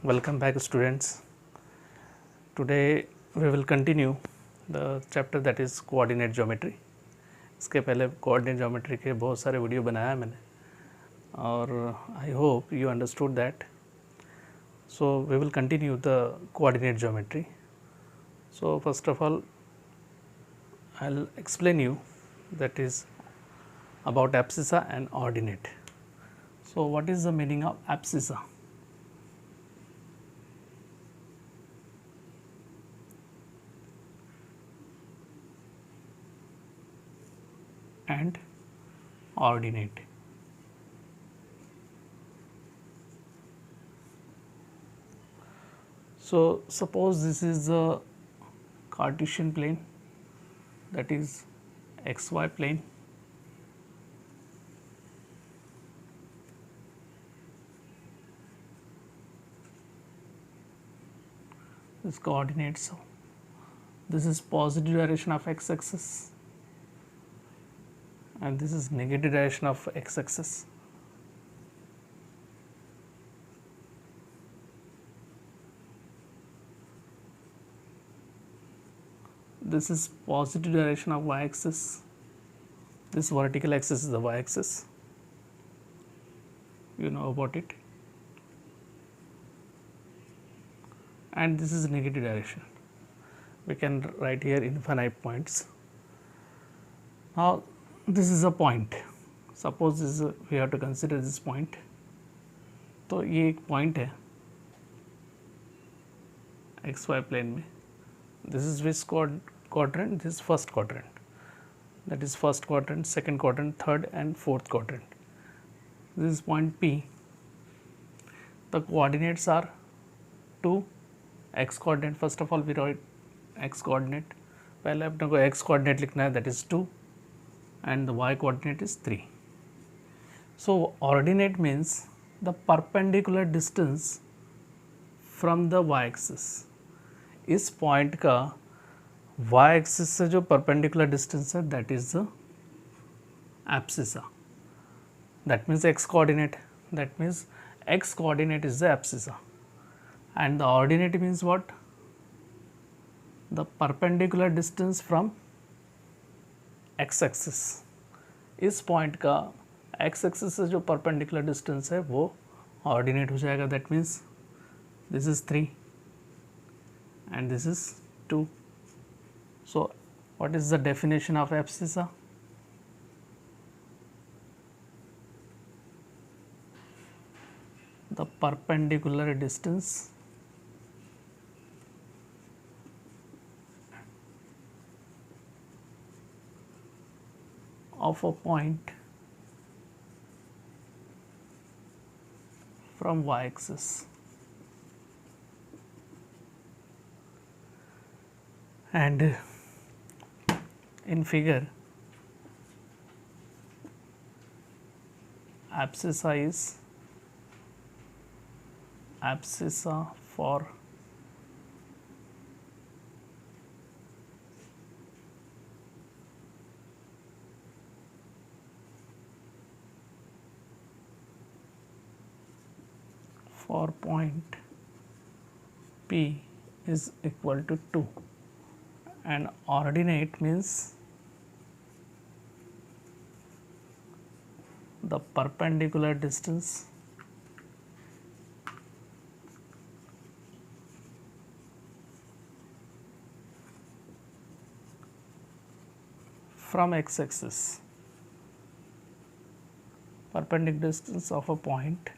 Welcome back students. Today we will continue the chapter that is coordinate geometry. इसके पहले coordinate geometry के बहुत सारे वीडियो बनाया है मैंने और I hope you understood that. So we will continue the coordinate geometry. So first of all I'll explain you that is about abscissa and ordinate. So what is the meaning of abscissa? And ordinate. So suppose this is the Cartesian plane, that is xy plane, this coordinates, this is positive direction of x axis and this is negative direction of x axis. This is positive direction of y axis, this vertical axis is the y axis, you know about it, and this is negative direction. We can write here infinite points. Now this is a point, suppose this is we have to consider this point. तो ये एक point है xy plane में. This is which quadrant? This is first quadrant, that is first quadrant, second quadrant, third and fourth quadrant. This is point P. The coordinates are 2, x coordinate, first of all we write x coordinate, पहले अपने को x coordinate लिखना है, that is 2 and the y coordinate is 3. So ordinate means the perpendicular distance from the y axis. इस point का y axis से जो perpendicular distance है that is the abscissa. That means x coordinate, that means x coordinate is the abscissa and the ordinate means what? The perpendicular distance from x axis. इस point का x axis से जो perpendicular distance है वो ordinate हो जाएगा. That means this is 3 and this is 2. So what is the definition of abscissa? The perpendicular distance of a point from y axis. And in figure abscissa is abscissa for point P is equal to 2. And ordinate means the perpendicular distance from x axis, perpendicular distance of a point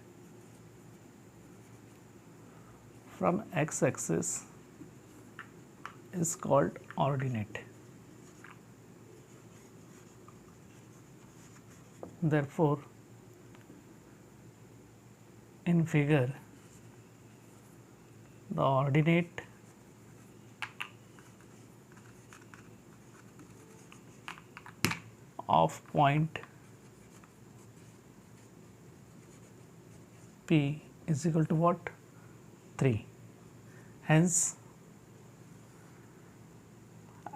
from x axis is called ordinate. Therefore in figure the ordinate of point P is equal to what? 3. Hence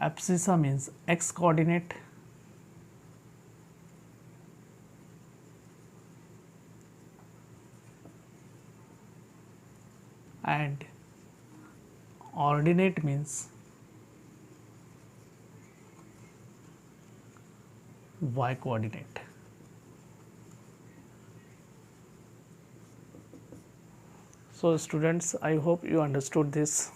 abscissa means x coordinate and ordinate means y coordinate. So students, I hope you understood this.